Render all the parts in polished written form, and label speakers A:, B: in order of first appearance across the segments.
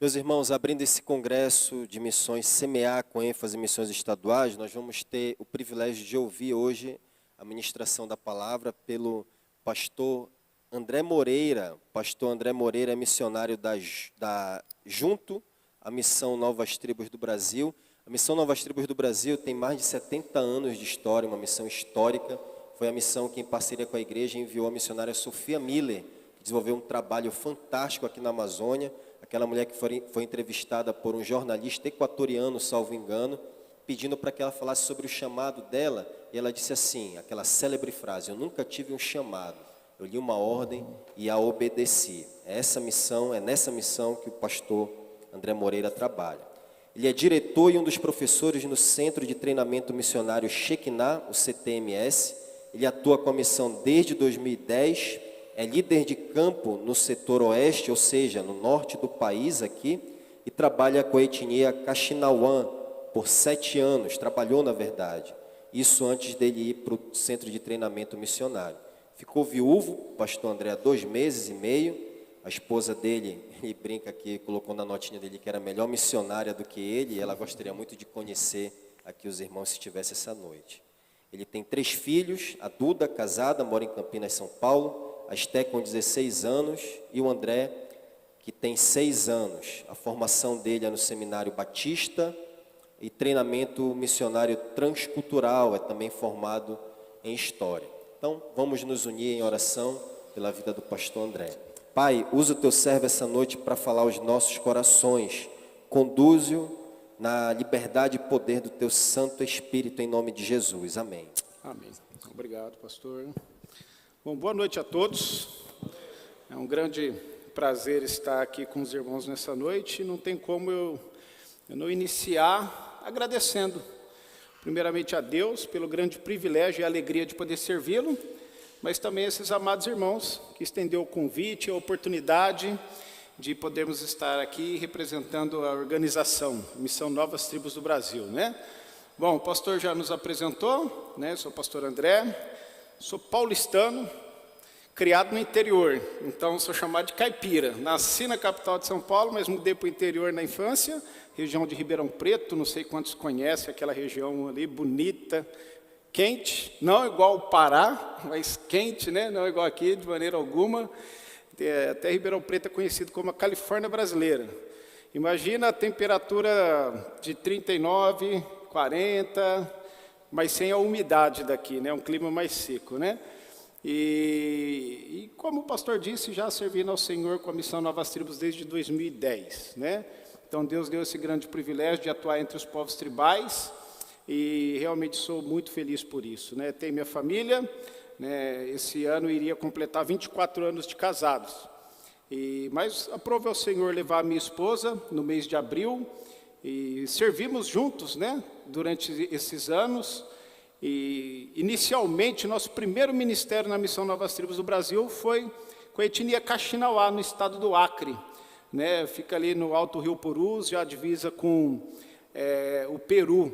A: Meus irmãos, abrindo esse congresso de missões Semear com ênfase em missões estaduais, nós vamos ter o privilégio de ouvir hoje a ministração da palavra pelo pastor André Moreira. Pastor André Moreira é missionário junto à Missão Novas Tribos do Brasil. A Missão Novas Tribos do Brasil tem mais de 70 anos de história, uma missão histórica. Foi a missão que, em parceria com a igreja, enviou a missionária Sofia Miller, que desenvolveu um trabalho fantástico aqui na Amazônia. Aquela mulher que foi entrevistada por um jornalista equatoriano, salvo engano, pedindo para que ela falasse sobre o chamado dela, e ela disse assim, aquela célebre frase: eu nunca tive um chamado, eu li uma ordem e a obedeci. É nessa missão que o pastor André Moreira trabalha. Ele é diretor e um dos professores no Centro de Treinamento Missionário Shekinah, o CTMS. Ele atua com a missão desde 2010, é líder de campo no setor oeste, ou seja, no norte do país aqui, e trabalha com a etnia Kaxinawã por 7 anos, trabalhou na verdade, isso antes dele ir para o Centro de Treinamento Missionário. Ficou viúvo, o pastor André, há 2 meses e meio, a esposa dele, ele brinca aqui, colocou na notinha dele que era melhor missionária do que ele, e ela gostaria muito de conhecer aqui os irmãos se estivesse essa noite. Ele tem 3 filhos, a Duda, casada, mora em Campinas, São Paulo, a Esté com 16 anos e o André, que tem 6 anos. A formação dele é no Seminário Batista e treinamento missionário transcultural, é também formado em História. Então, vamos nos unir em oração pela vida do pastor André. Pai, usa o teu servo essa noite para falar aos nossos corações. Conduze-o na liberdade e poder do teu Santo Espírito, em nome de Jesus. Amém.
B: Amém. Obrigado, pastor. Bom, boa noite a todos. É um grande prazer estar aqui com os irmãos nessa noite. Não tem como eu não iniciar agradecendo, primeiramente a Deus, pelo grande privilégio e alegria de poder servi-lo, mas também a esses amados irmãos que estendeu o convite, a oportunidade de podermos estar aqui representando a organização Missão Novas Tribos do Brasil, né? Bom, o pastor já nos apresentou, né? Sou o pastor André. Sou paulistano, criado no interior, então sou chamado de caipira. Nasci na capital de São Paulo, mas mudei para o interior na infância, região de Ribeirão Preto, não sei quantos conhecem aquela região ali, bonita, quente, não igual o Pará, mas quente, né? Não igual aqui de maneira alguma. Até Ribeirão Preto é conhecido como a Califórnia brasileira. Imagina a temperatura de 39, 40... mas sem a umidade daqui, né? Um clima mais seco, né? E como o pastor disse, já servindo ao Senhor com a Missão Novas Tribos desde 2010, né? Então Deus deu esse grande privilégio de atuar entre os povos tribais e realmente sou muito feliz por isso, né? Tenho minha família, né? Esse ano iria completar 24 anos de casados, mas aprove ao Senhor levar a minha esposa no mês de abril e servimos juntos, né? Durante esses anos, e inicialmente nosso primeiro ministério na Missão Novas Tribos do Brasil foi com a etnia Kaxinawã, no estado do Acre, né? Fica ali no Alto Rio Purus, já divisa com o Peru,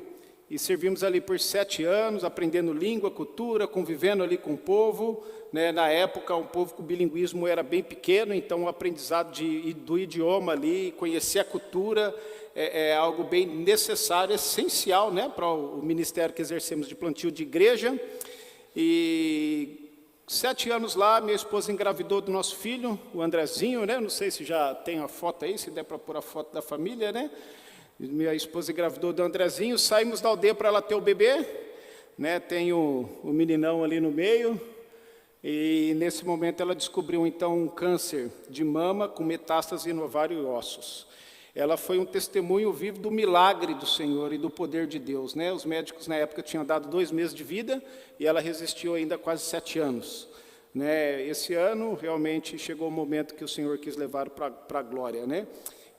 B: e servimos ali por 7 anos, aprendendo língua, cultura, convivendo ali com o povo, né? Na época um povo com bilinguismo era bem pequeno, então o aprendizado do idioma ali, conhecer a cultura, é algo bem necessário, essencial, né, para o ministério que exercemos de plantio de igreja. E 7 anos lá, minha esposa engravidou do nosso filho, o Andrezinho, né? Não sei se já tem a foto aí, se der para pôr a foto da família, né? Minha esposa engravidou do Andrezinho, saímos da aldeia para ela ter o bebê, né? Tem o meninão ali no meio, e nesse momento ela descobriu então um câncer de mama com metástase no ovário e ossos. Ela foi um testemunho vivo do milagre do Senhor e do poder de Deus, né? Os médicos na época tinham dado 2 meses de vida e ela resistiu ainda quase 7 anos, né? Esse ano realmente chegou o momento que o Senhor quis levar para a glória, né?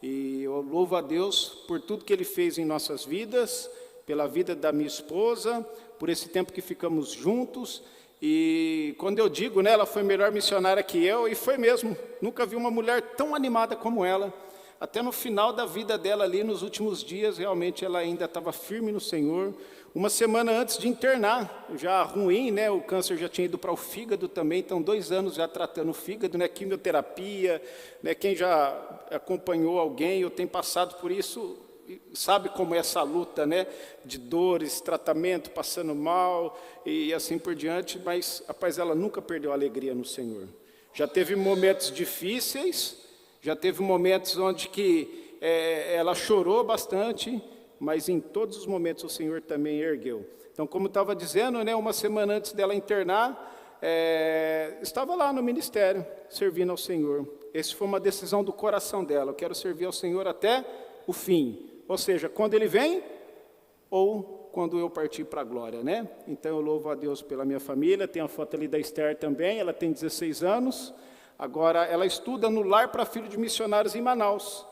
B: E eu louvo a Deus por tudo que Ele fez em nossas vidas, pela vida da minha esposa, por esse tempo que ficamos juntos. E quando eu digo, né, ela foi melhor missionária que eu, e foi mesmo. Nunca vi uma mulher tão animada como ela. até no final da vida dela ali, nos últimos dias, realmente ela ainda estava firme no Senhor. Uma semana antes de internar, já ruim, né? O câncer já tinha ido para o fígado também, então 2 anos já tratando o fígado, né? Quimioterapia, né? Quem já acompanhou alguém ou tem passado por isso, sabe como é essa luta, né? De dores, tratamento, passando mal e assim por diante, mas, rapaz, ela nunca perdeu a alegria no Senhor. Já teve momentos difíceis, já teve momentos onde que ela chorou bastante, mas em todos os momentos o Senhor também ergueu. Então, como estava dizendo, né, uma semana antes dela internar, estava lá no ministério, servindo ao Senhor. Essa foi uma decisão do coração dela, eu quero servir ao Senhor até o fim. Ou seja, quando Ele vem, ou quando eu partir para a glória, né? Então, eu louvo a Deus pela minha família, tem a foto ali da Esther também, ela tem 16 anos, agora ela estuda no Lar para Filhos de Missionários em Manaus.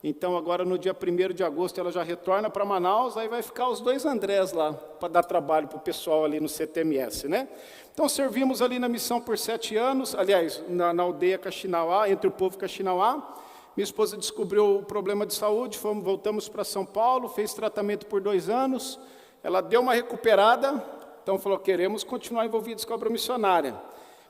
B: Então, agora no dia 1º de agosto, ela já retorna para Manaus, aí vai ficar os 2 Andrés lá, para dar trabalho para o pessoal ali no CTMS, né? Então, servimos ali na missão por 7 anos, aliás, na aldeia Caxinauá, entre o povo Caxinauá. Minha esposa descobriu o problema de saúde, voltamos para São Paulo, fez tratamento por 2 anos, ela deu uma recuperada, então falou, queremos continuar envolvidos com a obra missionária.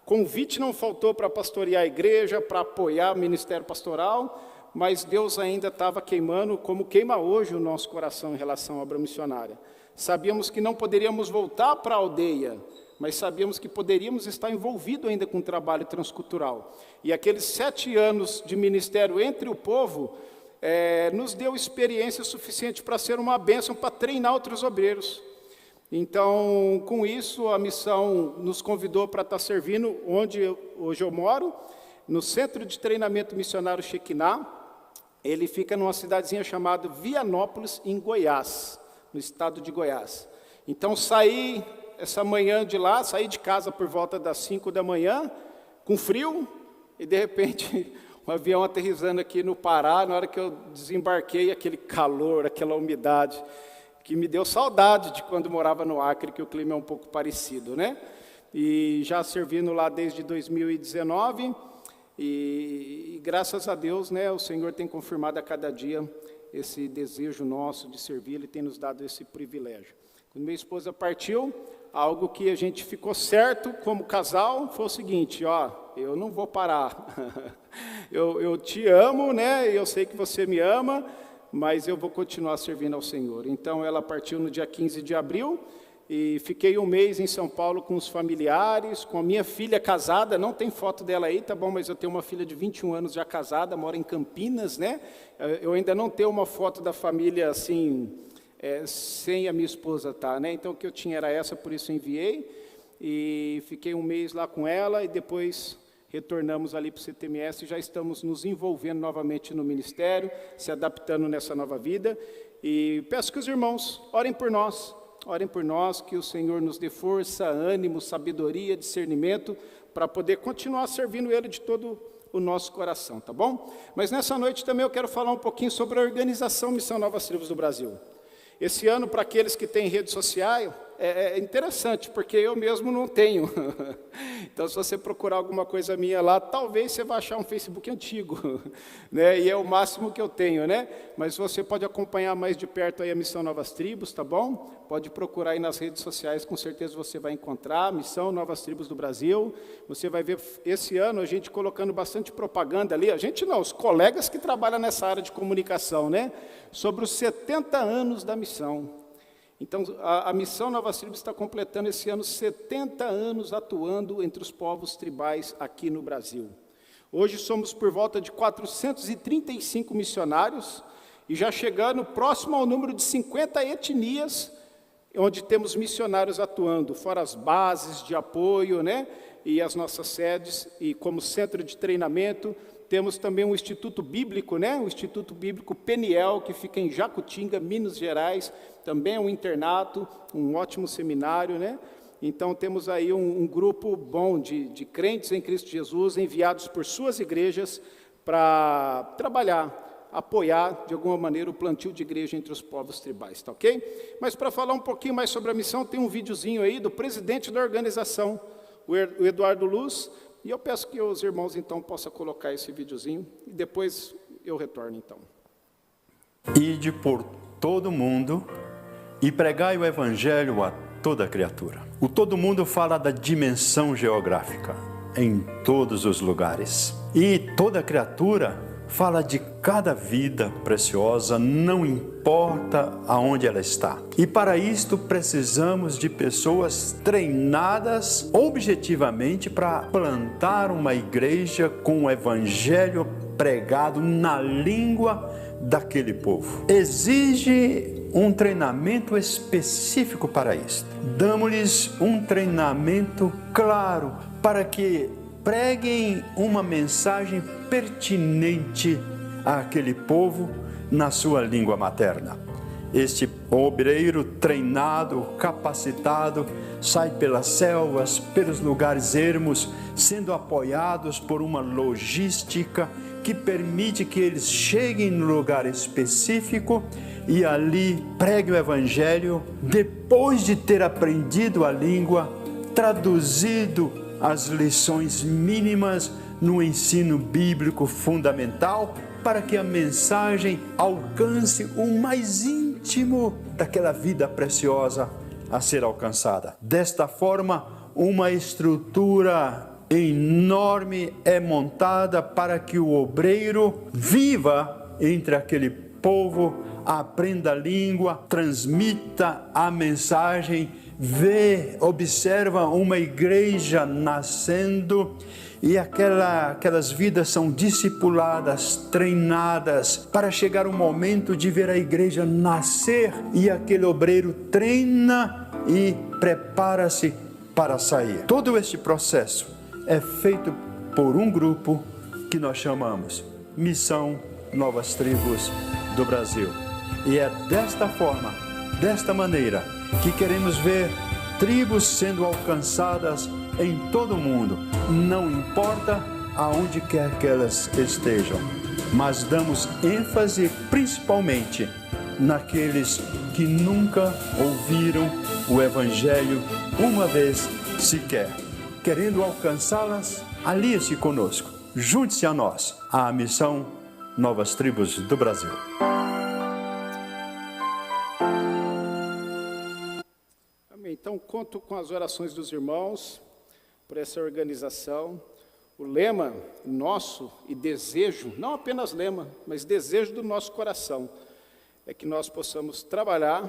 B: Convite não faltou para pastorear a igreja, para apoiar o ministério pastoral, mas Deus ainda estava queimando, como queima hoje o nosso coração em relação à obra missionária. Sabíamos que não poderíamos voltar para a aldeia, mas sabíamos que poderíamos estar envolvidos ainda com o trabalho transcultural. E aqueles 7 anos de ministério entre o povo, nos deu experiência suficiente para ser uma bênção, para treinar outros obreiros. Então, com isso, a missão nos convidou para estar servindo onde hoje eu moro, no Centro de Treinamento Missionário Shekinah. Ele fica numa cidadezinha chamada Vianópolis, em Goiás, no estado de Goiás. Então, saí essa manhã de lá, saí de casa por volta das 5 da manhã, com frio, e de repente, um avião aterrissando aqui no Pará, na hora que eu desembarquei, aquele calor, aquela umidade, que me deu saudade de quando morava no Acre, que o clima é um pouco parecido, né? E já servindo lá desde 2019, e graças a Deus, né, o Senhor tem confirmado a cada dia esse desejo nosso de servir, Ele tem nos dado esse privilégio. Quando minha esposa partiu, algo que a gente ficou certo como casal foi o seguinte, ó, eu não vou parar, eu te amo, né, eu sei que você me ama, mas eu vou continuar servindo ao Senhor. Então, ela partiu no dia 15 de abril, e fiquei 1 mês em São Paulo com os familiares, com a minha filha casada, não tem foto dela aí, tá bom, mas eu tenho uma filha de 21 anos já casada, mora em Campinas, né? Eu ainda não tenho uma foto da família, assim, sem a minha esposa, tá, né? Então, o que eu tinha era essa, por isso eu enviei, e fiquei 1 mês lá com ela, e depois retornamos ali para o CTMS, e já estamos nos envolvendo novamente no ministério, se adaptando nessa nova vida, e peço que os irmãos orem por nós, que o Senhor nos dê força, ânimo, sabedoria, discernimento, para poder continuar servindo Ele de todo o nosso coração, tá bom? Mas nessa noite também eu quero falar um pouquinho sobre a organização Missão Novas Tribos do Brasil. Esse ano, para aqueles que têm rede social, é interessante, porque eu mesmo não tenho. Então, se você procurar alguma coisa minha lá, talvez você vai achar um Facebook antigo, né? E é o máximo que eu tenho, né? Mas você pode acompanhar mais de perto aí a Missão Novas Tribos, tá bom? Pode procurar aí nas redes sociais, com certeza você vai encontrar Missão Novas Tribos do Brasil. Você vai ver esse ano a gente colocando bastante propaganda ali, a gente não, os colegas que trabalham nessa área de comunicação, né? Sobre os 70 anos da missão. Então, a Missão Novas Tribos está completando esse ano 70 anos atuando entre os povos tribais aqui no Brasil. Hoje somos por volta de 435 missionários e já chegando próximo ao número de 50 etnias, onde temos missionários atuando, fora as bases de apoio, né, e as nossas sedes, e como centro de treinamento, temos também um Instituto Bíblico, né, o Instituto Bíblico Peniel, que fica em Jacutinga, Minas Gerais, também é um internato, um ótimo seminário, né? Então, temos aí um grupo bom de crentes em Cristo Jesus, enviados por suas igrejas para trabalhar, apoiar, de alguma maneira, o plantio de igreja entre os povos tribais, tá ok? Mas, para falar um pouquinho mais sobre a missão, tem um videozinho aí do presidente da organização, o Eduardo Luz, e eu peço que os irmãos, então, possam colocar esse videozinho, e depois eu retorno então.
C: Ide por todo mundo e pregai o evangelho a toda criatura. O todo mundo fala da dimensão geográfica, em todos os lugares. E toda criatura fala de cada vida preciosa, não importa aonde ela está. E para isto precisamos de pessoas treinadas objetivamente para plantar uma igreja com o evangelho pregado na língua daquele povo. Exige um treinamento específico para isso. Damos-lhes um treinamento claro para que preguem uma mensagem pertinente àquele povo na sua língua materna. Este obreiro treinado, capacitado, sai pelas selvas, pelos lugares ermos, sendo apoiados por uma logística que permite que eles cheguem no lugar específico e ali preguem o evangelho, depois de ter aprendido a língua, traduzido as lições mínimas no ensino bíblico fundamental, para que a mensagem alcance o mais íntimo daquela vida preciosa a ser alcançada. Desta forma, uma estrutura enorme é montada para que o obreiro viva entre aquele povo, aprenda a língua, transmita a mensagem, observa uma igreja nascendo e aquelas vidas são discipuladas, treinadas para chegar o momento de ver a igreja nascer e aquele obreiro treina e prepara-se para sair. Todo este processo é feito por um grupo que nós chamamos Missão Novas Tribos do Brasil. E é desta forma, desta maneira, que queremos ver tribos sendo alcançadas em todo o mundo, não importa aonde quer que elas estejam, mas damos ênfase principalmente naqueles que nunca ouviram o Evangelho uma vez sequer. Querendo alcançá-las, alie-se conosco, junte-se a nós, à Missão Novas Tribos do Brasil.
B: Então, conto com as orações dos irmãos por essa organização. O lema nosso e desejo, não apenas lema, mas desejo do nosso coração, é que nós possamos trabalhar,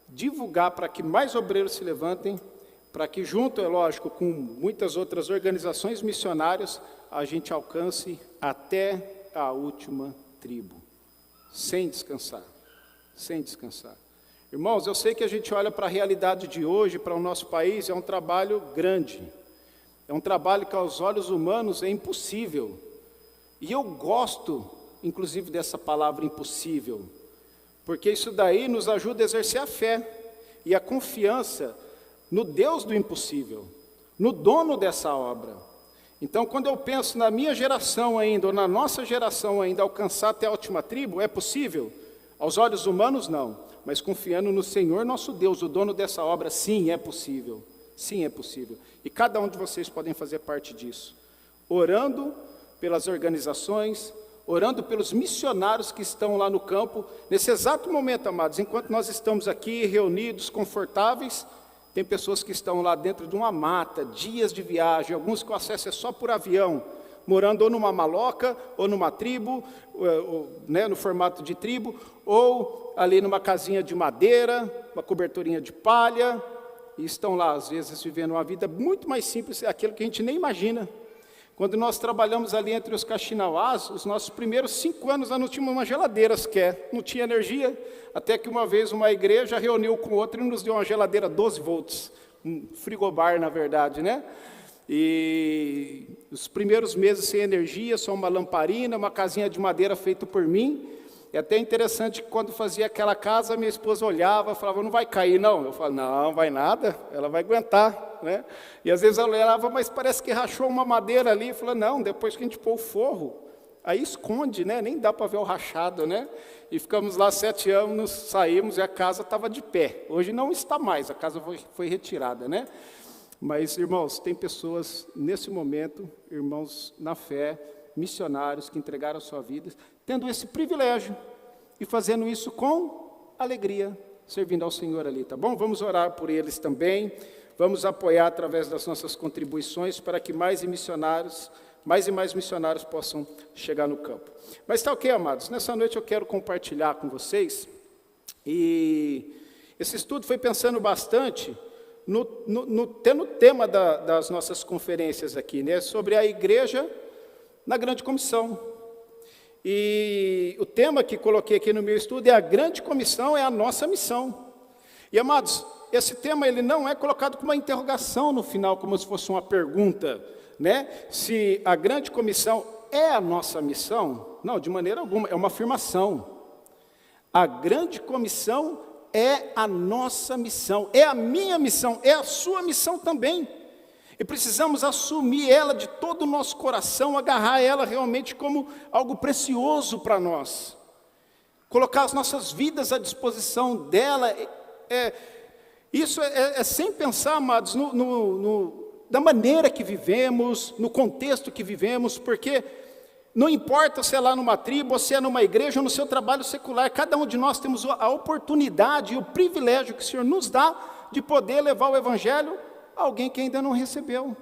B: divulgar para que mais obreiros se levantem, para que junto, é lógico, com muitas outras organizações missionárias, a gente alcance até a última tribo, sem descansar, sem descansar. Irmãos, eu sei que a gente olha para a realidade de hoje, para o nosso país, é um trabalho grande. É um trabalho que aos olhos humanos é impossível. E eu gosto, inclusive, dessa palavra impossível, porque isso daí nos ajuda a exercer a fé e a confiança no Deus do impossível, no dono dessa obra. Então, quando eu penso na minha geração ainda, ou na nossa geração ainda, alcançar até a última tribo, é possível? Aos olhos humanos, não. Mas confiando no Senhor nosso Deus, o dono dessa obra, sim, é possível. Sim, é possível. E cada um de vocês podem fazer parte disso. Orando pelas organizações, orando pelos missionários que estão lá no campo. Nesse exato momento, amados, enquanto nós estamos aqui reunidos, confortáveis, tem pessoas que estão lá dentro de uma mata, dias de viagem, alguns que o acesso é só por avião, morando ou numa maloca, ou numa tribo, no formato de tribo, ou ali numa casinha de madeira, uma coberturinha de palha, e estão lá, às vezes, vivendo uma vida muito mais simples, aquilo que a gente nem imagina. Quando nós trabalhamos ali entre os Caxinauás, os nossos primeiros 5 anos, nós não tínhamos uma geladeira sequer, não tinha energia, até que uma vez uma igreja reuniu com outra e nos deu uma geladeira 12 volts, um frigobar, na verdade, né? E os primeiros meses sem energia, só uma lamparina, uma casinha de madeira feita por mim. É até interessante que quando fazia aquela casa, minha esposa olhava e falava, não vai cair não? Eu falava, não vai nada, ela vai aguentar, né? E às vezes ela olhava, mas parece que rachou uma madeira ali. Eu falava, não, depois que a gente pôr o forro, aí esconde, né? Nem dá para ver o rachado, né? E ficamos lá 7 anos, saímos e a casa estava de pé. Hoje não está mais, a casa foi retirada, né? Mas, irmãos, tem pessoas nesse momento, irmãos na fé, missionários que entregaram a sua vida, tendo esse privilégio e fazendo isso com alegria, servindo ao Senhor ali, tá bom? Vamos orar por eles também, vamos apoiar através das nossas contribuições para que mais e mais missionários possam chegar no campo. Mas tá ok, amados, nessa noite eu quero compartilhar com vocês, e esse estudo foi pensando bastante no tema das nossas conferências aqui, né, sobre a igreja na grande comissão. E o tema que coloquei aqui no meu estudo é a grande comissão, é a nossa missão. E, amados, esse tema ele não é colocado com uma interrogação no final, como se fosse uma pergunta, né? Se a grande comissão é a nossa missão? Não, de maneira alguma, é uma afirmação. A grande comissão é a nossa missão, é a minha missão, é a sua missão também. E precisamos assumir ela de todo o nosso coração, agarrar ela realmente como algo precioso para nós. Colocar as nossas vidas à disposição dela. Isso é sem pensar, amados, da maneira que vivemos, no contexto que vivemos, porque não importa se é lá numa tribo, ou se é numa igreja, ou no seu trabalho secular, cada um de nós temos a oportunidade e o privilégio que o Senhor nos dá de poder levar o Evangelho a alguém que ainda não recebeu,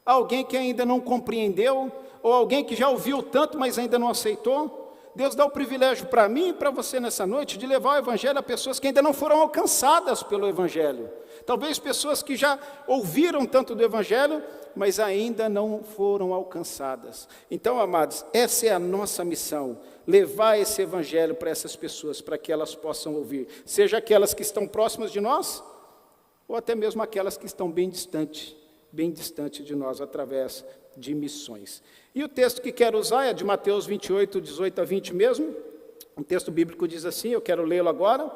B: a alguém que ainda não compreendeu, ou alguém que já ouviu tanto, mas ainda não aceitou. Deus dá o privilégio para mim e para você nessa noite de levar o Evangelho a pessoas que ainda não foram alcançadas pelo Evangelho. Talvez pessoas que já ouviram tanto do Evangelho, mas ainda não foram alcançadas. Então, amados, essa é a nossa missão, levar esse Evangelho para essas pessoas, para que elas possam ouvir, seja aquelas que estão próximas de nós, ou até mesmo aquelas que estão bem distante de nós, através de missões. E o texto que quero usar é de Mateus 28, 18 a 20 mesmo. Um texto bíblico diz assim, eu quero lê-lo agora,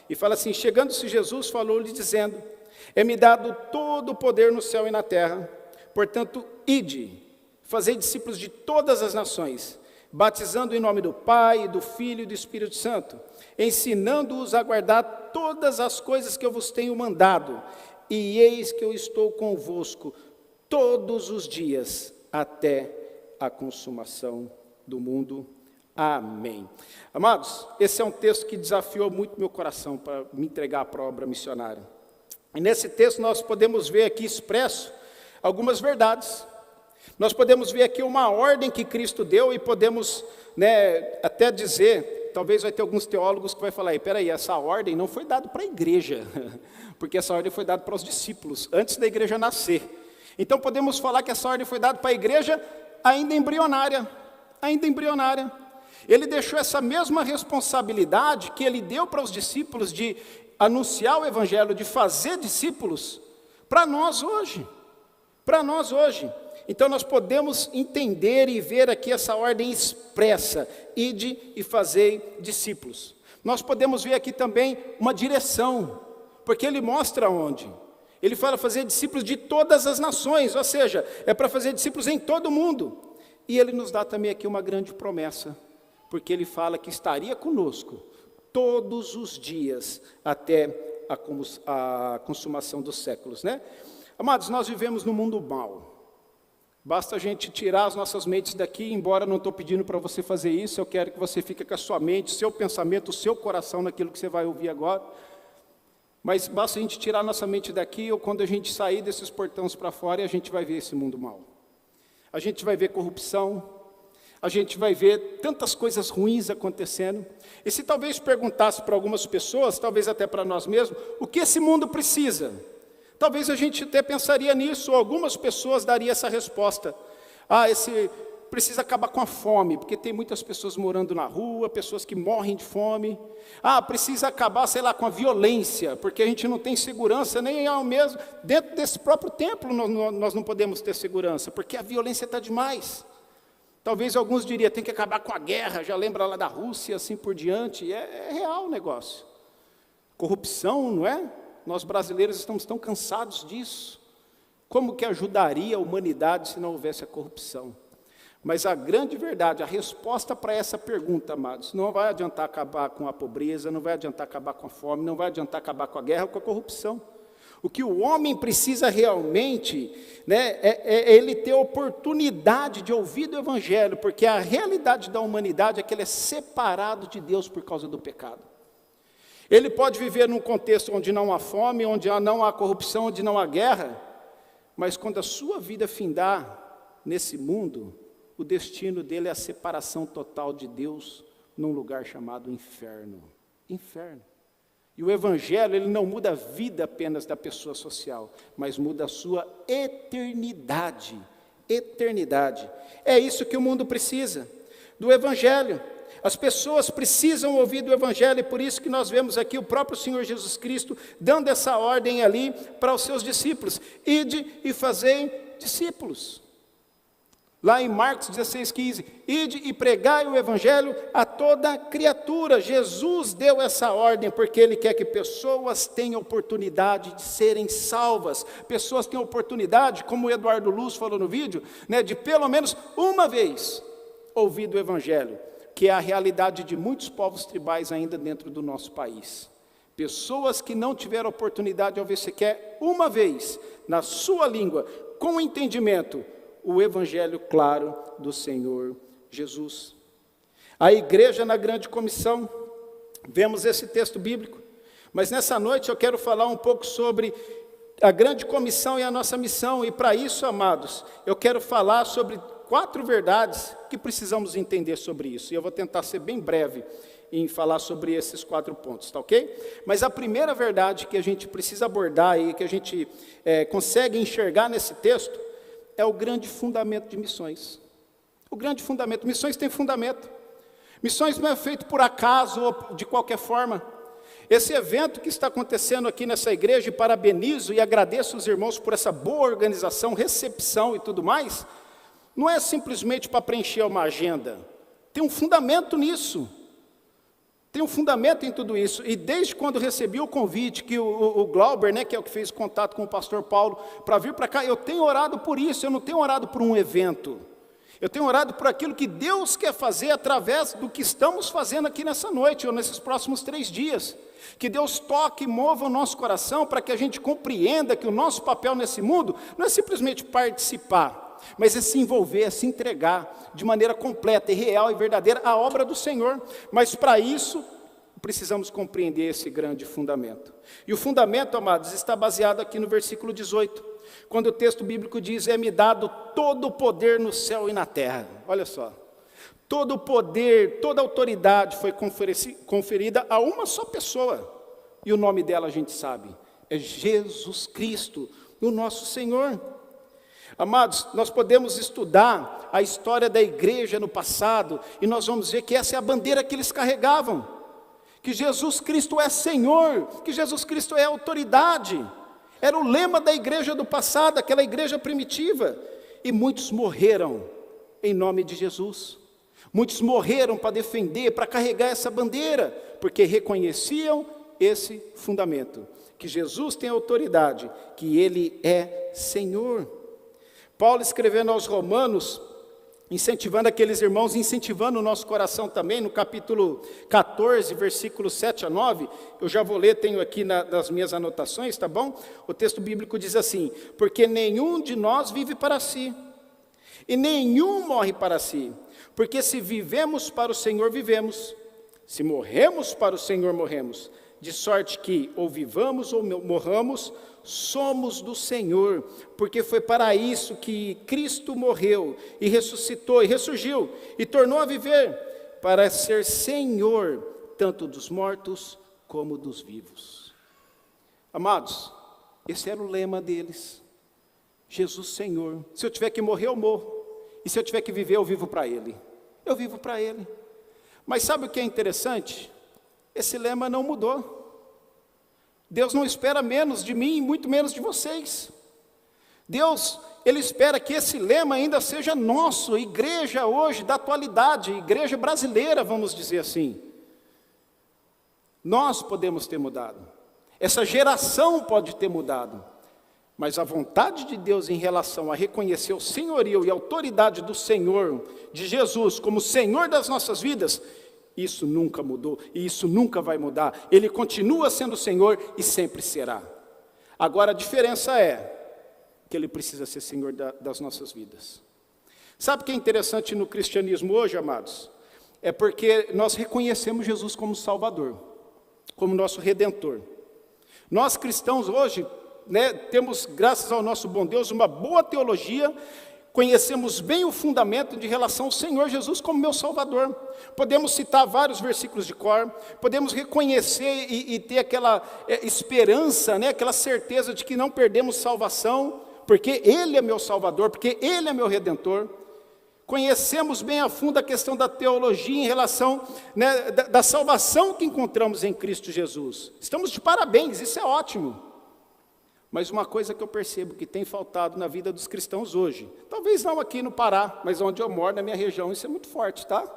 B: e fala assim: chegando-se Jesus, falou-lhe dizendo: é-me dado todo o poder no céu e na terra, portanto, ide, fazei discípulos de todas as nações, batizando em nome do Pai, do Filho e do Espírito Santo, ensinando-os a guardar todas as coisas que eu vos tenho mandado, e eis que eu estou convosco todos os dias, até a consumação do mundo. Amém. Amados, esse é um texto que desafiou muito meu coração para me entregar para a obra missionária. E nesse texto nós podemos ver aqui expresso algumas verdades. Nós podemos ver aqui uma ordem que Cristo deu e podemos, até dizer, talvez vai ter alguns teólogos que vai falar, peraí, essa ordem não foi dada para a igreja, porque essa ordem foi dada para os discípulos, antes da igreja nascer. Então podemos falar que essa ordem foi dada para a igreja ainda embrionária. Ele deixou essa mesma responsabilidade que ele deu para os discípulos de anunciar o Evangelho, de fazer discípulos, para nós hoje. Então nós podemos entender e ver aqui essa ordem expressa: ide e fazei discípulos. Nós podemos ver aqui também uma direção, porque ele mostra onde. Ele fala fazer discípulos de todas as nações, ou seja, é para fazer discípulos em todo o mundo. E ele nos dá também aqui uma grande promessa, porque ele fala que estaria conosco todos os dias até a consumação dos séculos, né? Amados, nós vivemos num mundo mau. Basta a gente tirar as nossas mentes daqui, embora não estou pedindo para você fazer isso, eu quero que você fique com a sua mente, seu pensamento, o seu coração naquilo que você vai ouvir agora. Mas basta a gente tirar a nossa mente daqui, ou quando a gente sair desses portões para fora, a gente vai ver esse mundo mau. A gente vai ver corrupção, a gente vai ver tantas coisas ruins acontecendo. E se talvez perguntasse para algumas pessoas, talvez até para nós mesmos, o que esse mundo precisa? Talvez a gente até pensaria nisso, ou algumas pessoas dariam essa resposta. Esse precisa acabar com a fome, porque tem muitas pessoas morando na rua, pessoas que morrem de fome. Precisa acabar, com a violência, porque a gente não tem segurança, nem ao mesmo, dentro desse próprio templo nós não podemos ter segurança, porque a violência está demais. Talvez alguns diriam, tem que acabar com a guerra, já lembra lá da Rússia, assim por diante. É real o negócio. Corrupção, não é? Nós brasileiros estamos tão cansados disso. Como que ajudaria a humanidade se não houvesse a corrupção? Mas a grande verdade, a resposta para essa pergunta, amados, não vai adiantar acabar com a pobreza, não vai adiantar acabar com a fome, não vai adiantar acabar com a guerra ou com a corrupção. O que o homem precisa realmente, né, é ele ter oportunidade de ouvir do Evangelho, porque a realidade da humanidade é que ele é separado de Deus por causa do pecado. Ele pode viver num contexto onde não há fome, onde não há corrupção, onde não há guerra, mas quando a sua vida findar nesse mundo, o destino dele é a separação total de Deus num lugar chamado inferno. Inferno. E o Evangelho, ele não muda a vida apenas da pessoa social, mas muda a sua eternidade. Eternidade. É isso que o mundo precisa, do Evangelho. As pessoas precisam ouvir do Evangelho, e por isso que nós vemos aqui o próprio Senhor Jesus Cristo dando essa ordem ali para os seus discípulos: ide e fazei discípulos. Lá em Marcos 16:15, ide e pregai o Evangelho a toda criatura. Jesus deu essa ordem porque Ele quer que pessoas tenham oportunidade de serem salvas. Pessoas tenham oportunidade, como o Eduardo Luz falou no vídeo, né, de pelo menos uma vez ouvir do Evangelho, que é a realidade de muitos povos tribais ainda dentro do nosso país. Pessoas que não tiveram oportunidade de ouvir sequer uma vez, na sua língua, com entendimento, o Evangelho claro do Senhor Jesus. A igreja na grande comissão, vemos esse texto bíblico, mas nessa noite eu quero falar um pouco sobre a grande comissão e a nossa missão, e para isso, amados, eu quero falar sobre 4 verdades que precisamos entender sobre isso, e eu vou tentar ser bem breve em falar sobre esses 4 pontos, tá ok? Mas a primeira verdade que a gente precisa abordar e que a gente consegue enxergar nesse texto, é o grande fundamento de missões. O grande fundamento. Missões tem fundamento. Missões não é feito por acaso ou de qualquer forma. Esse evento que está acontecendo aqui nessa igreja, e parabenizo e agradeço os irmãos por essa boa organização, recepção e tudo mais, não é simplesmente para preencher uma agenda. Tem um fundamento nisso. Tem um fundamento em tudo isso, e desde quando recebi o convite, que o Glauber, né, que é o que fez contato com o pastor Paulo, para vir para cá, eu tenho orado por isso, eu não tenho orado por um evento, eu tenho orado por aquilo que Deus quer fazer através do que estamos fazendo aqui nessa noite, ou nesses próximos 3 dias, que Deus toque e mova o nosso coração, para que a gente compreenda que o nosso papel nesse mundo, não é simplesmente participar, mas é se envolver, é se entregar de maneira completa e real e verdadeira à obra do Senhor. Mas para isso, precisamos compreender esse grande fundamento. E o fundamento, amados, está baseado aqui no versículo 18, quando o texto bíblico diz: é-me dado todo o poder no céu e na terra. Olha só, todo o poder, toda a autoridade foi conferida a uma só pessoa, e o nome dela a gente sabe, é Jesus Cristo, o nosso Senhor. Amados, nós podemos estudar a história da igreja no passado, e nós vamos ver que essa é a bandeira que eles carregavam, que Jesus Cristo é Senhor, que Jesus Cristo é autoridade. Era o lema da igreja do passado, aquela igreja primitiva, e muitos morreram em nome de Jesus. Muitos morreram para defender, para carregar essa bandeira, porque reconheciam esse fundamento, que Jesus tem autoridade, que Ele é Senhor. Paulo, escrevendo aos Romanos, incentivando aqueles irmãos, incentivando o nosso coração também, no capítulo 14, versículos 7 a 9, eu já vou ler, tenho aqui nas minhas anotações, tá bom? O texto bíblico diz assim: porque nenhum de nós vive para si, e nenhum morre para si, porque se vivemos para o Senhor, vivemos, se morremos para o Senhor, morremos, de sorte que ou vivamos ou morramos, somos do Senhor, porque foi para isso que Cristo morreu e ressuscitou e ressurgiu e tornou a viver, para ser Senhor tanto dos mortos como dos vivos. Amados, esse era o lema deles: Jesus Senhor. Se eu tiver que morrer, eu morro, e se eu tiver que viver, eu vivo para Ele. Eu vivo para Ele. Mas sabe o que é interessante? Esse lema não mudou. Deus não espera menos de mim, muito menos de vocês. Deus, Ele espera que esse lema ainda seja nosso, igreja hoje, da atualidade, igreja brasileira, vamos dizer assim. Nós podemos ter mudado, essa geração pode ter mudado, mas a vontade de Deus em relação a reconhecer o senhorio e a autoridade do Senhor, de Jesus, como Senhor das nossas vidas, isso nunca mudou, e isso nunca vai mudar. Ele continua sendo Senhor e sempre será. Agora, a diferença é que Ele precisa ser Senhor das nossas vidas. Sabe o que é interessante no cristianismo hoje, amados? É porque nós reconhecemos Jesus como Salvador, como nosso Redentor. Nós cristãos hoje, temos, graças ao nosso bom Deus, uma boa teologia, conhecemos bem o fundamento de relação ao Senhor Jesus como meu Salvador. Podemos citar vários versículos de cor, podemos reconhecer e ter aquela esperança, aquela certeza de que não perdemos salvação, porque Ele é meu Salvador, porque Ele é meu Redentor. Conhecemos bem a fundo a questão da teologia em relação da salvação que encontramos em Cristo Jesus. Estamos de parabéns, isso é ótimo. Mas uma coisa que eu percebo que tem faltado na vida dos cristãos hoje, talvez não aqui no Pará, mas onde eu moro, na minha região, isso é muito forte, tá?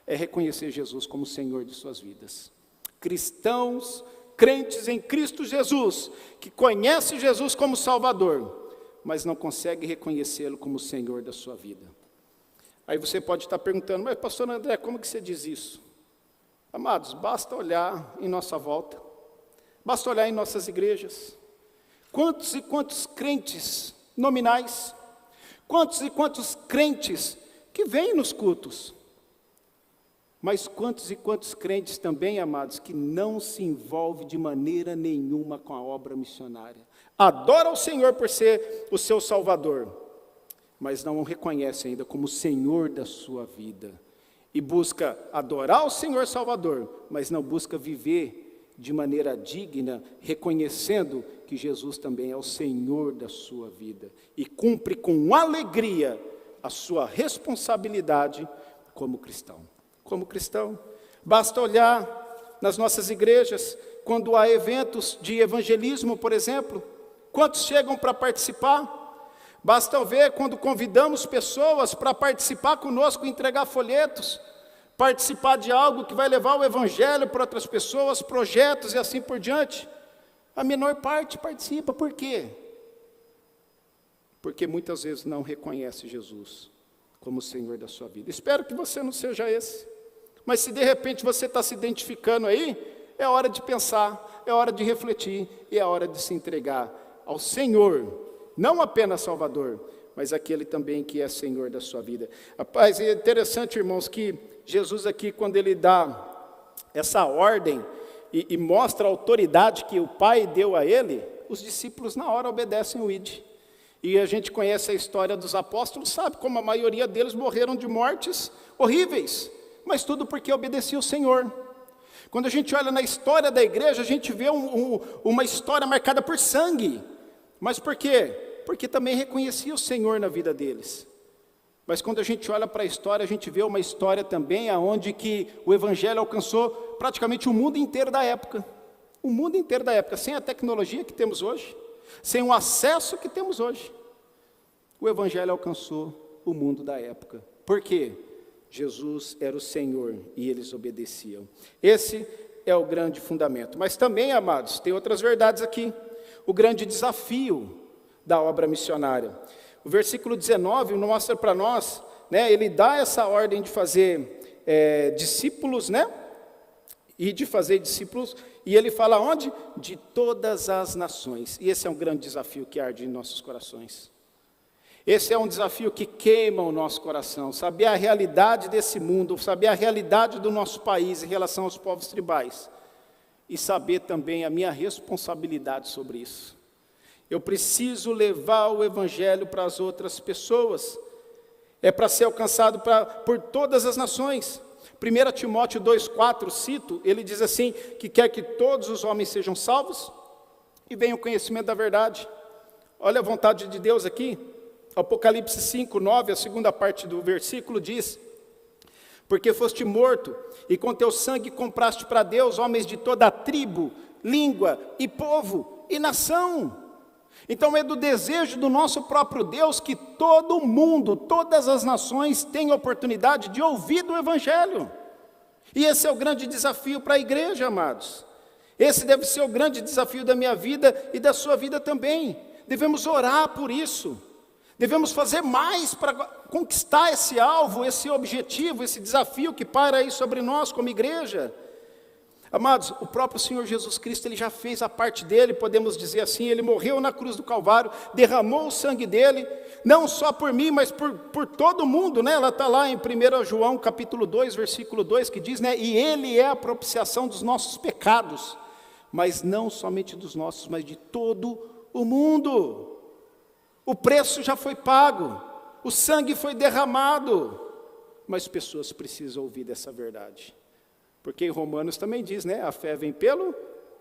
B: É reconhecer Jesus como Senhor de suas vidas. Cristãos, crentes em Cristo Jesus, que conhecem Jesus como Salvador, mas não conseguem reconhecê-lo como Senhor da sua vida. Aí você pode estar perguntando, mas pastor André, como que você diz isso? Amados, basta olhar em nossa volta, basta olhar em nossas igrejas. Quantos e quantos crentes nominais, quantos e quantos crentes que vêm nos cultos, mas quantos e quantos crentes também, amados, que não se envolvem de maneira nenhuma com a obra missionária. Adora o Senhor por ser o seu Salvador, mas não o reconhece ainda como Senhor da sua vida. E busca adorar o Senhor Salvador, mas não busca viver de maneira digna, reconhecendo que Jesus também é o Senhor da sua vida. E cumpre com alegria a sua responsabilidade como cristão. Como cristão, basta olhar nas nossas igrejas, quando há eventos de evangelismo, por exemplo, quantos chegam para participar? Basta ver quando convidamos pessoas para participar conosco, entregar folhetos, participar de algo que vai levar o evangelho para outras pessoas, projetos e assim por diante. A menor parte participa, por quê? Porque muitas vezes não reconhece Jesus como Senhor da sua vida. Espero que você não seja esse. Mas se de repente você está se identificando aí, é hora de pensar, é hora de refletir e é hora de se entregar ao Senhor, não apenas Salvador, mas aquele também que é Senhor da sua vida. Rapaz, é interessante, irmãos, que Jesus aqui, quando Ele dá essa ordem e mostra a autoridade que o Pai deu a Ele, os discípulos na hora obedecem o ide. E a gente conhece a história dos apóstolos, sabe como a maioria deles morreram de mortes horríveis, mas tudo porque obedecia o Senhor. Quando a gente olha na história da igreja, a gente vê uma história marcada por sangue. Mas por quê? Porque também reconhecia o Senhor na vida deles. Mas quando a gente olha para a história, a gente vê uma história também onde que o Evangelho alcançou praticamente o mundo inteiro da época. O mundo inteiro da época, sem a tecnologia que temos hoje, sem o acesso que temos hoje. O Evangelho alcançou o mundo da época. Por quê? Jesus era o Senhor e eles obedeciam. Esse é o grande fundamento. Mas também, amados, tem outras verdades aqui. O grande desafio da obra missionária. O versículo 19 mostra para nós, ele dá essa ordem de fazer discípulos, e de fazer discípulos, e ele fala onde? De todas as nações. E esse é um grande desafio que arde em nossos corações. Esse é um desafio que queima o nosso coração, saber a realidade desse mundo, saber a realidade do nosso país em relação aos povos tribais, e saber também a minha responsabilidade sobre isso. Eu preciso levar o Evangelho para as outras pessoas. É para ser alcançado por todas as nações. 1 Timóteo 2,4, cito, ele diz assim, que quer que todos os homens sejam salvos e venham ao conhecimento da verdade. Olha a vontade de Deus aqui. Apocalipse 5,9, a segunda parte do versículo diz: porque foste morto, e com teu sangue compraste para Deus homens de toda a tribo, língua e povo e nação. Então é do desejo do nosso próprio Deus que todo mundo, todas as nações tenham oportunidade de ouvir do Evangelho. E esse é o grande desafio para a igreja, amados. Esse deve ser o grande desafio da minha vida e da sua vida também. Devemos orar por isso. Devemos fazer mais para conquistar esse alvo, esse objetivo, esse desafio que paira aí sobre nós como igreja. Amados, o próprio Senhor Jesus Cristo, Ele já fez a parte dele, podemos dizer assim, Ele morreu na cruz do Calvário, derramou o sangue dele, não só por mim, mas por todo mundo, né? Ela está lá em 1 João capítulo 2, versículo 2, que diz, né? E Ele é a propiciação dos nossos pecados, mas não somente dos nossos, mas de todo o mundo. O preço já foi pago, o sangue foi derramado, mas pessoas precisam ouvir dessa verdade. Porque em Romanos também diz, né? A fé vem pelo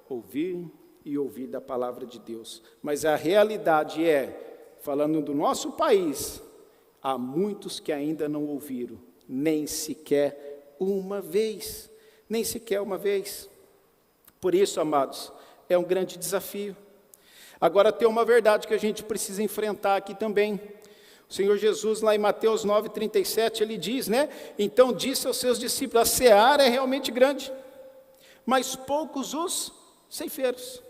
B: ouvir e ouvir da palavra de Deus. Mas a realidade é, falando do nosso país, há muitos que ainda não ouviram, nem sequer uma vez. Nem sequer uma vez. Por isso, amados, é um grande desafio. Agora tem uma verdade que a gente precisa enfrentar aqui também. O Senhor Jesus, lá em Mateus 9,37, Ele diz, né? Então disse aos seus discípulos, a seara é realmente grande, mas poucos os ceifeiros.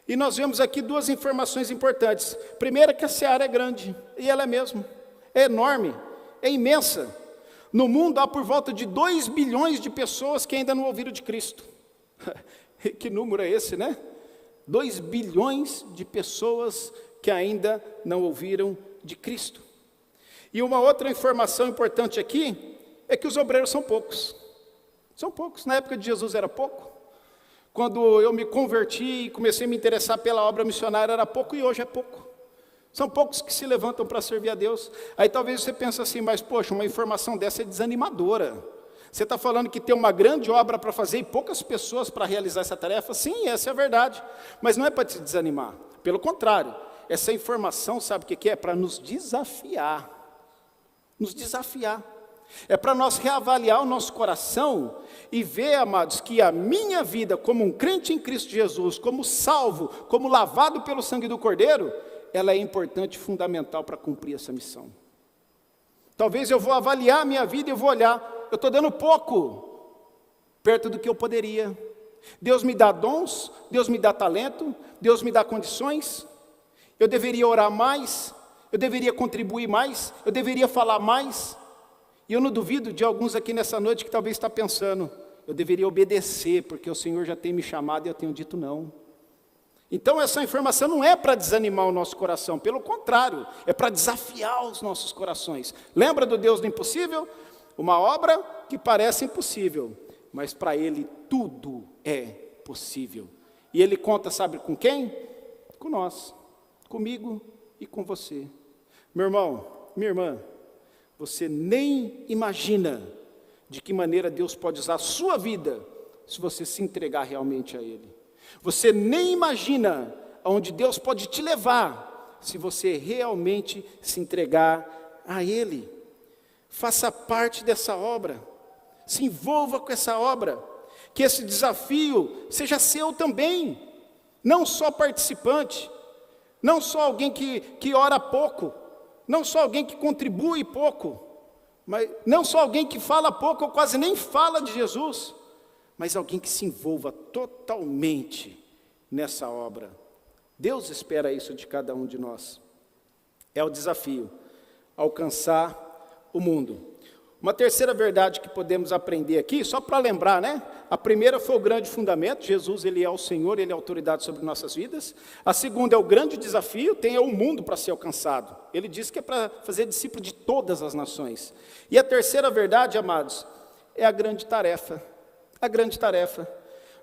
B: E nós vemos aqui duas informações importantes. Primeiro, que a seara é grande, e ela é mesmo, é enorme, é imensa. No mundo há por volta de 2 bilhões de pessoas que ainda não ouviram de Cristo. Que número é esse, né? 2 bilhões de pessoas que ainda não ouviram de Cristo. E uma outra informação importante aqui é que os obreiros são poucos. São poucos. Na época de Jesus era pouco. Quando eu me converti e comecei a me interessar pela obra missionária era pouco e hoje é pouco. São poucos que se levantam para servir a Deus. Aí talvez você pense assim, mas poxa, uma informação dessa é desanimadora. Você está falando que tem uma grande obra para fazer e poucas pessoas para realizar essa tarefa? Sim, essa é a verdade. Mas não é para te desanimar. Pelo contrário, essa informação, sabe o que é? Para nos desafiar. Nos desafiar. É para nós reavaliar o nosso coração e ver, amados, que a minha vida como um crente em Cristo Jesus, como salvo, como lavado pelo sangue do Cordeiro, ela é importante e fundamental para cumprir essa missão. Talvez eu vou avaliar a minha vida e eu vou olhar, eu estou dando pouco, perto do que eu poderia. Deus me dá dons, Deus me dá talento, Deus me dá condições, eu deveria orar mais, eu deveria contribuir mais, eu deveria falar mais. E eu não duvido de alguns aqui nessa noite que talvez está pensando, eu deveria obedecer, porque o Senhor já tem me chamado e eu tenho dito não. Então essa informação não é para desanimar o nosso coração, pelo contrário, é para desafiar os nossos corações. Lembra do Deus do impossível? Uma obra que parece impossível, mas para Ele tudo é possível. E Ele conta, sabe com quem? Com nós, comigo e com você. Meu irmão, minha irmã, você nem imagina de que maneira Deus pode usar a sua vida se você se entregar realmente a Ele. Você nem imagina aonde Deus pode te levar se você realmente se entregar a Ele. Faça parte dessa obra, se envolva com essa obra, que esse desafio seja seu também, não só participante, não só alguém que ora pouco, não só alguém que contribui pouco, mas não só alguém que fala pouco ou quase nem fala de Jesus, mas alguém que se envolva totalmente nessa obra. Deus espera isso de cada um de nós. É o desafio, alcançar o mundo. Uma terceira verdade que podemos aprender aqui, só para lembrar, né? A primeira foi o grande fundamento, Jesus, Ele é o Senhor, Ele é a autoridade sobre nossas vidas. A segunda é o grande desafio, tem o mundo para ser alcançado. Ele diz que é para fazer discípulo de todas as nações. E a terceira verdade, amados, é a grande tarefa. A grande tarefa.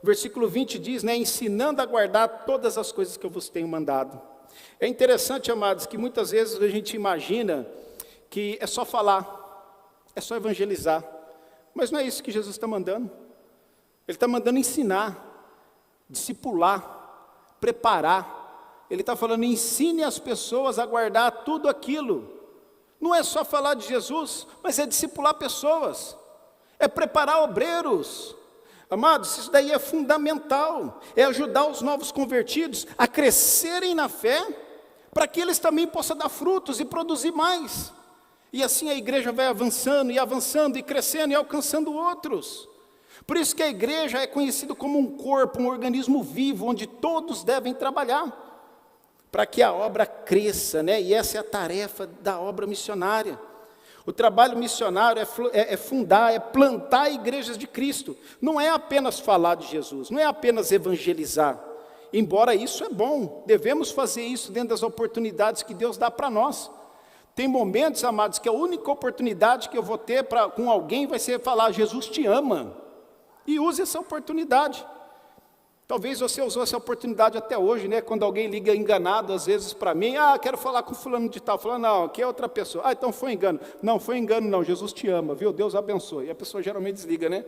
B: O versículo 20 diz, né? Ensinando a guardar todas as coisas que eu vos tenho mandado. É interessante, amados, que muitas vezes a gente imagina que é só falar, é só evangelizar. Mas não é isso que Jesus está mandando. Ele está mandando ensinar, discipular, preparar. Ele está falando, ensine as pessoas a guardar tudo aquilo. Não é só falar de Jesus, mas é discipular pessoas. É preparar obreiros. Amados, isso daí é fundamental. É ajudar os novos convertidos a crescerem na fé, para que eles também possam dar frutos e produzir mais. E assim a igreja vai avançando e crescendo e alcançando outros. Por isso que a igreja é conhecida como um corpo, um organismo vivo, onde todos devem trabalhar, para que a obra cresça, né? E essa é a tarefa da obra missionária. O trabalho missionário é fundar, é plantar igrejas de Cristo. Não é apenas falar de Jesus, não é apenas evangelizar. Embora isso é bom, devemos fazer isso dentro das oportunidades que Deus dá para nós. Tem momentos, amados, que a única oportunidade que eu vou ter com alguém vai ser falar, Jesus te ama. E use essa oportunidade. Talvez você usou essa oportunidade até hoje, né? Quando alguém liga enganado, às vezes, para mim, quero falar com fulano de tal. Fala, não, aqui é outra pessoa. Então foi engano. Não, foi engano não, Jesus te ama, viu? Deus abençoe. E a pessoa geralmente desliga, né?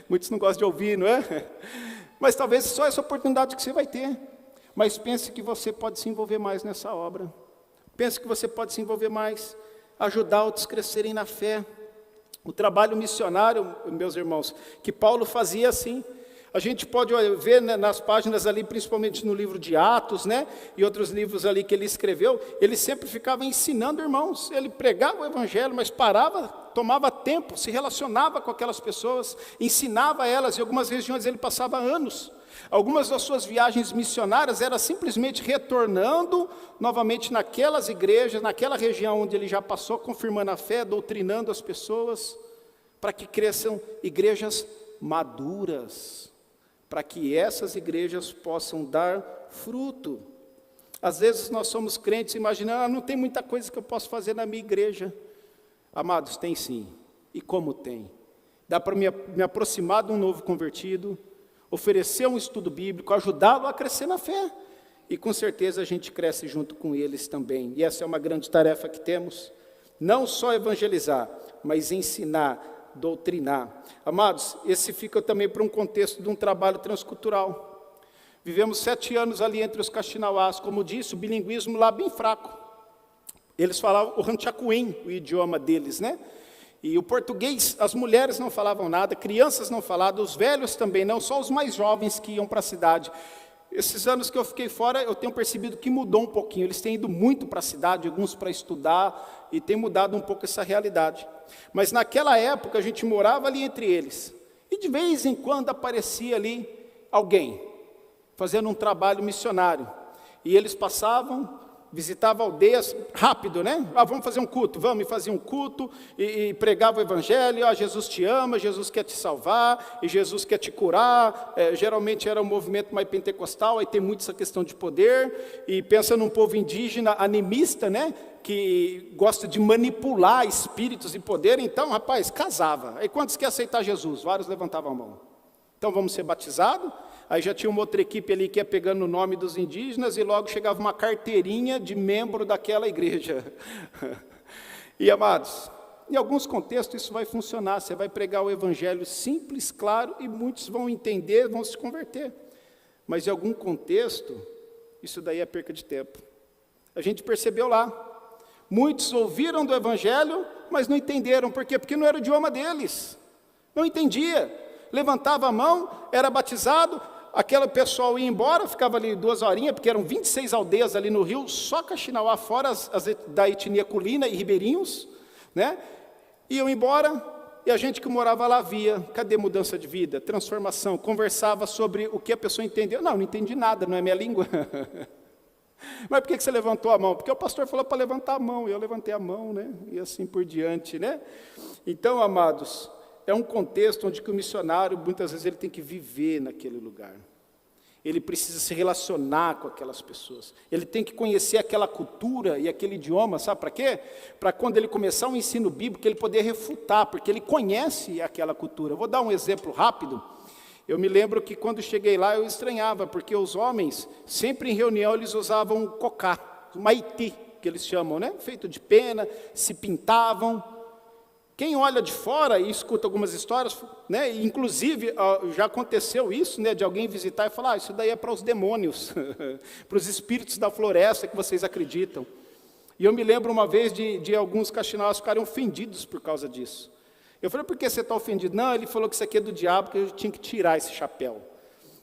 B: Muitos não gostam de ouvir, não é? Mas talvez só essa oportunidade que você vai ter. Mas pense que você pode se envolver mais nessa obra. Pense que você pode se envolver mais, ajudar outros a crescerem na fé. O trabalho missionário, meus irmãos, que Paulo fazia assim. A gente pode ver, né, nas páginas ali, principalmente no livro de Atos, né, e outros livros ali que ele escreveu, ele sempre ficava ensinando irmãos. Ele pregava o evangelho, mas parava, tomava tempo, se relacionava com aquelas pessoas, ensinava elas. Em algumas regiões ele passava anos. Algumas das suas viagens missionárias era simplesmente retornando novamente naquelas igrejas, naquela região onde ele já passou, confirmando a fé, doutrinando as pessoas, para que cresçam igrejas maduras, para que essas igrejas possam dar fruto. Às vezes nós somos crentes imaginando, não tem muita coisa que eu posso fazer na minha igreja. Amados, tem sim. E como tem? Dá para me aproximar de um novo convertido, oferecer um estudo bíblico, ajudá-lo a crescer na fé. E com certeza a gente cresce junto com eles também. E essa é uma grande tarefa que temos. Não só evangelizar, mas ensinar, doutrinar. Amados, esse fica também para um contexto de um trabalho transcultural. Vivemos 7 anos ali entre os Kaxinawás, como disse, o bilinguismo lá bem fraco. Eles falavam o Ranchacuim, o idioma deles, né? E o português, as mulheres não falavam nada, crianças não falavam, os velhos também não, só os mais jovens que iam para a cidade. Esses anos que eu fiquei fora, eu tenho percebido que mudou um pouquinho. Eles têm ido muito para a cidade, alguns para estudar, e tem mudado um pouco essa realidade. Mas naquela época a gente morava ali entre eles. E de vez em quando aparecia ali alguém, fazendo um trabalho missionário. E eles passavam, visitavam aldeias, rápido, né? Vamos fazer um culto, vamos, e fazia um culto, e pregava o evangelho, Jesus te ama, Jesus quer te salvar, e Jesus quer te curar. Geralmente era um movimento mais pentecostal, aí tem muito essa questão de poder, e pensa num povo indígena animista, né? Que gosta de manipular espíritos e poder. Então, rapaz, casava. Aí quantos quer aceitar Jesus? Vários levantavam a mão. Então vamos ser batizados? Aí já tinha uma outra equipe ali que ia pegando o nome dos indígenas e logo chegava uma carteirinha de membro daquela igreja. E amados, em alguns contextos isso vai funcionar. Você vai pregar o evangelho simples, claro, e muitos vão entender, vão se converter. Mas em algum contexto, isso daí é perca de tempo. A gente percebeu lá. Muitos ouviram do evangelho, mas não entenderam. Por quê? Porque não era o idioma deles. Não entendia. Levantava a mão, era batizado, aquele pessoal ia embora, ficava ali 2 horinhas, porque eram 26 aldeias ali no rio, só Kaxinawá, fora as da etnia culina e ribeirinhos, né? Iam embora, e a gente que morava lá via, cadê mudança de vida, transformação, conversava sobre o que a pessoa entendeu. Não entendi nada, não é minha língua. Mas por que você levantou a mão? Porque o pastor falou para levantar a mão, e eu levantei a mão, né? E assim por diante, né? Então, amados, é um contexto onde que o missionário, muitas vezes, ele tem que viver naquele lugar. Ele precisa se relacionar com aquelas pessoas. Ele tem que conhecer aquela cultura e aquele idioma, sabe para quê? Para quando ele começar um ensino bíblico, ele poder refutar, porque ele conhece aquela cultura. Eu vou dar um exemplo rápido. Eu me lembro que quando cheguei lá, eu estranhava, porque os homens, sempre em reunião, eles usavam cocá, maiti, que eles chamam, né? Feito de pena, se pintavam. Quem olha de fora e escuta algumas histórias, né, inclusive já aconteceu isso, né, de alguém visitar e falar, isso daí é para os demônios, para os espíritos da floresta que vocês acreditam. E eu me lembro uma vez de alguns Kaxinawás ficarem ofendidos por causa disso. Eu falei, por que você está ofendido? Não, ele falou que isso aqui é do diabo, que eu tinha que tirar esse chapéu.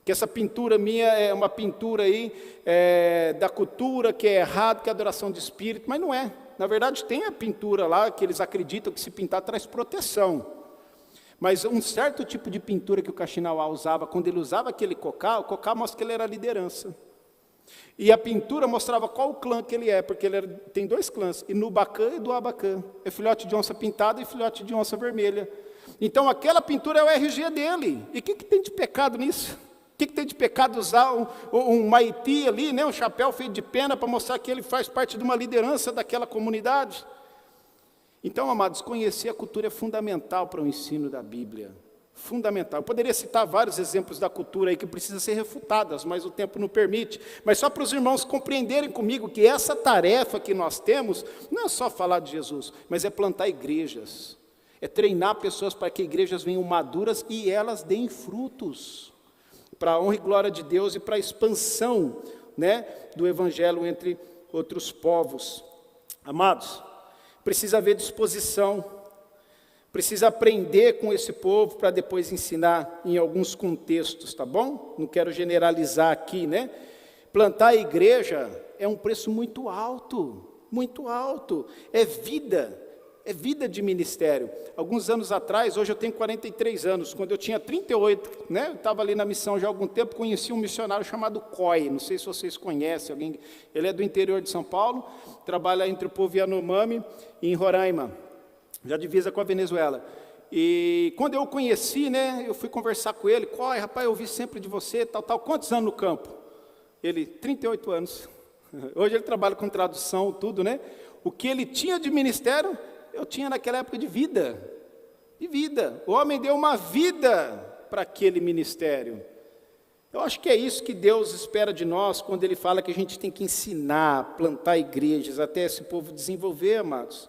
B: Que essa pintura minha é uma pintura aí da cultura, que é errado, que é adoração de espírito, mas não é. Na verdade, tem a pintura lá, que eles acreditam que se pintar traz proteção. Mas um certo tipo de pintura que o Kaxinawá usava, quando ele usava aquele cocá, o cocá mostra que ele era liderança. E a pintura mostrava qual o clã que ele é, porque tem 2 clãs, Inubacan e Duabacan. É filhote de onça pintada e filhote de onça vermelha. Então aquela pintura é o RG dele. E o que tem de pecado nisso? O que tem de pecado usar um maiti ali, né, um chapéu feito de pena para mostrar que ele faz parte de uma liderança daquela comunidade? Então, amados, conhecer a cultura é fundamental para o ensino da Bíblia. Fundamental. Eu poderia citar vários exemplos da cultura aí que precisam ser refutadas, mas o tempo não permite. Mas só para os irmãos compreenderem comigo que essa tarefa que nós temos não é só falar de Jesus, mas é plantar igrejas. É treinar pessoas para que igrejas venham maduras e elas deem frutos, para a honra e glória de Deus e para a expansão, né, do Evangelho entre outros povos. Amados, precisa haver disposição, precisa aprender com esse povo para depois ensinar em alguns contextos, tá bom? Não quero generalizar aqui, né? Plantar a igreja é um preço muito alto, é vida de ministério. Alguns anos atrás, hoje eu tenho 43 anos, quando eu tinha 38, né? Eu estava ali na missão já há algum tempo, conheci um missionário chamado Coy, não sei se vocês conhecem, alguém, ele é do interior de São Paulo, trabalha entre o povo Yanomami e em Roraima, já divisa com a Venezuela. E quando eu o conheci, né, eu fui conversar com ele, Coy, rapaz, eu ouvi sempre de você, tal, quantos anos no campo? Ele, 38 anos. Hoje ele trabalha com tradução, tudo, né? O que ele tinha de ministério, eu tinha naquela época de vida. O homem deu uma vida para aquele ministério. Eu acho que é isso que Deus espera de nós, quando Ele fala que a gente tem que ensinar, plantar igrejas, até esse povo desenvolver, amados.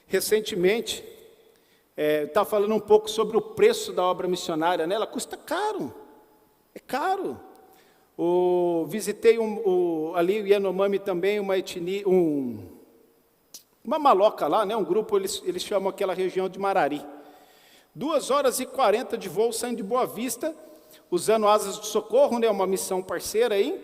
B: Recentemente, estava falando um pouco sobre o preço da obra missionária, né? Ela custa caro, é caro. Visitei ali o Yanomami também, uma etnia, uma maloca lá, né? Um grupo, eles chamam aquela região de Marari. 2h40 de voo saindo de Boa Vista, usando Asas de Socorro, né? Uma missão parceira aí.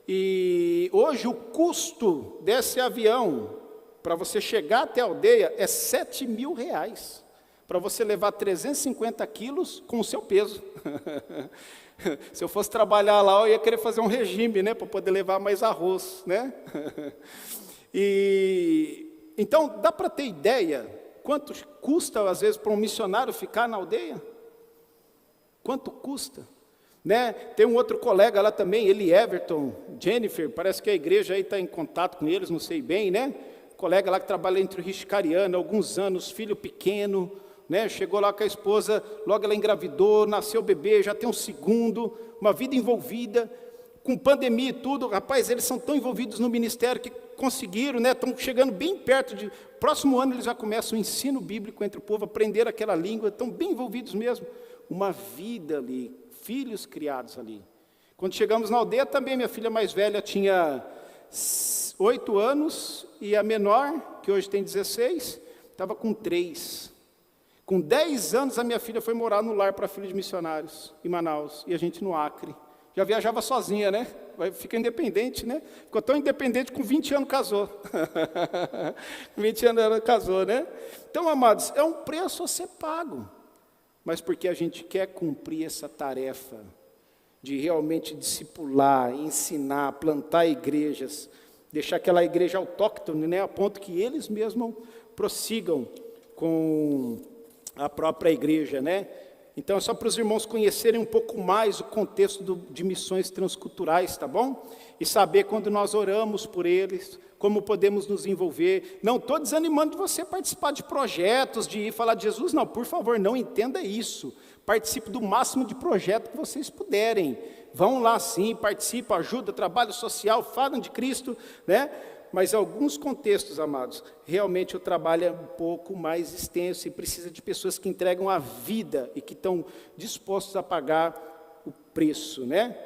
B: E hoje o custo desse avião, para você chegar até a aldeia, é R$7.000. Para você levar 350 quilos com o seu peso. Se eu fosse trabalhar lá, eu ia querer fazer um regime, né? Para poder levar mais arroz, né? Então, dá para ter ideia quanto custa, às vezes, para um missionário ficar na aldeia? Quanto custa? Né? Tem um outro colega lá também, ele, Everton, Jennifer, parece que a igreja aí está em contato com eles, não sei bem, né? Colega lá que trabalha entre o Riscariano, alguns anos, filho pequeno, né? Chegou lá com a esposa, logo ela engravidou, nasceu o bebê, já tem um segundo, uma vida envolvida, com pandemia e tudo, rapaz, eles são tão envolvidos no ministério que conseguiram, né? Estão chegando bem perto de... Próximo ano eles já começam o ensino bíblico entre o povo, aprender aquela língua, estão bem envolvidos mesmo. Uma vida ali, filhos criados ali. Quando chegamos na aldeia também, minha filha mais velha tinha 8 anos, e a menor, que hoje tem 16, estava com 3. Com 10 anos, a minha filha foi morar no lar para filhos de missionários, em Manaus, e a gente no Acre. Já viajava sozinha, né? Fica independente, né? Ficou tão independente, com 20 anos casou. Com 20 anos ela casou, né? Então, amados, é um preço a ser pago. Mas porque a gente quer cumprir essa tarefa de realmente discipular, ensinar, plantar igrejas, deixar aquela igreja autóctone, né? A ponto que eles mesmos prossigam com a própria igreja, né? Então, é só para os irmãos conhecerem um pouco mais o contexto de missões transculturais, tá bom? E saber quando nós oramos por eles, como podemos nos envolver. Não estou desanimando de você participar de projetos, de ir falar de Jesus, não, por favor, não entenda isso. Participe do máximo de projeto que vocês puderem. Vão lá sim, participam, ajudam, trabalho social, falam de Cristo, né? Mas em alguns contextos, amados, realmente o trabalho é um pouco mais extenso e precisa de pessoas que entregam a vida e que estão dispostos a pagar o preço, né?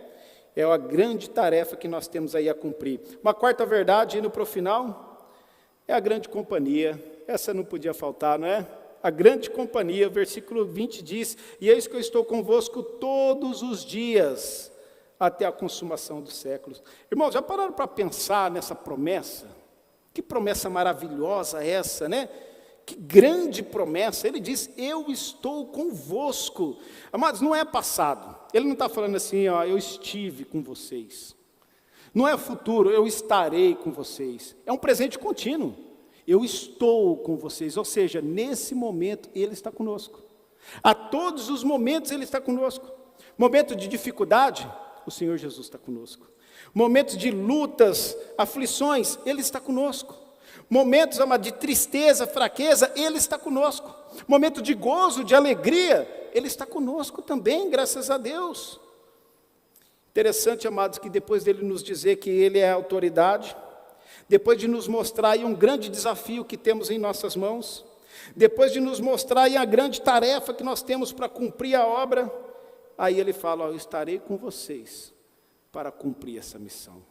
B: É uma grande tarefa que nós temos aí a cumprir. Uma quarta verdade, indo para o final, é a grande companhia. Essa não podia faltar, não é? A grande companhia, versículo 20 diz, e eis que eu estou convosco todos os dias, até a consumação dos séculos. Irmãos, já pararam para pensar nessa promessa? Que promessa maravilhosa essa, né? Que grande promessa. Ele diz, eu estou convosco. Amados, não é passado. Ele não está falando assim, ó, eu estive com vocês. Não é futuro, eu estarei com vocês. É um presente contínuo. Eu estou com vocês, ou seja, nesse momento Ele está conosco. A todos os momentos Ele está conosco. Momento de dificuldade, o Senhor Jesus está conosco. Momentos de lutas, aflições, Ele está conosco. Momentos de tristeza, fraqueza, Ele está conosco. Momento de gozo, de alegria, Ele está conosco também, graças a Deus. Interessante, amados, que depois dele nos dizer que Ele é a autoridade, depois de nos mostrar aí um grande desafio que temos em nossas mãos, depois de nos mostrar aí a grande tarefa que nós temos para cumprir a obra, aí Ele fala, eu estarei com vocês para cumprir essa missão.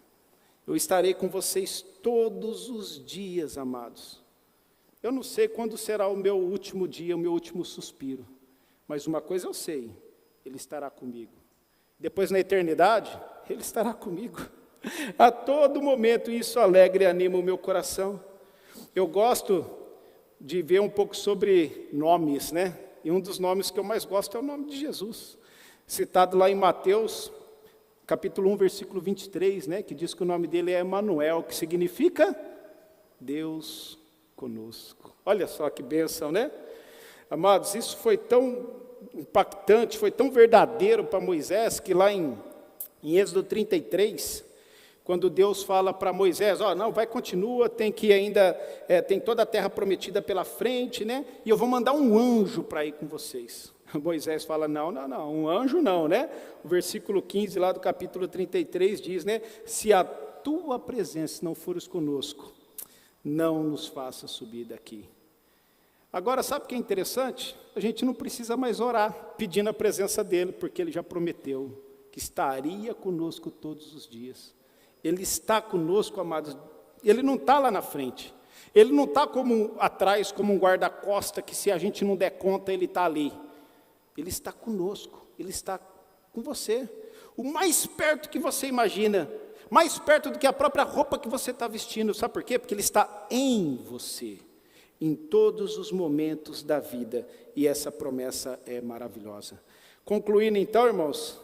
B: Eu estarei com vocês todos os dias, amados. Eu não sei quando será o meu último dia, o meu último suspiro, mas uma coisa eu sei, Ele estará comigo. Depois na eternidade, Ele estará comigo. A todo momento, isso alegra e anima o meu coração. Eu gosto de ver um pouco sobre nomes, né? E um dos nomes que eu mais gosto é o nome de Jesus. Citado lá em Mateus, capítulo 1, versículo 23, né? Que diz que o nome dele é Emanuel, que significa Deus conosco. Olha só que bênção, né? Amados, isso foi tão impactante, foi tão verdadeiro para Moisés, que lá em Êxodo 33, quando Deus fala para Moisés, não, vai, continua, tem que ainda, tem toda a terra prometida pela frente, né? E eu vou mandar um anjo para ir com vocês. Moisés fala, não, um anjo não, né? O versículo 15 lá do capítulo 33 diz, né? Se a tua presença não fores conosco, não nos faça subir daqui. Agora, sabe o que é interessante? A gente não precisa mais orar pedindo a presença dele, porque ele já prometeu que estaria conosco todos os dias. Ele está conosco, amados. Ele não está lá na frente. Ele não está como atrás, como um guarda-costa, que se a gente não der conta, ele está ali. Ele está conosco, Ele está com você. O mais perto que você imagina, mais perto do que a própria roupa que você está vestindo. Sabe por quê? Porque Ele está em você, em todos os momentos da vida. E essa promessa é maravilhosa. Concluindo então, irmãos,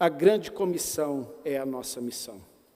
B: a grande comissão é a nossa missão.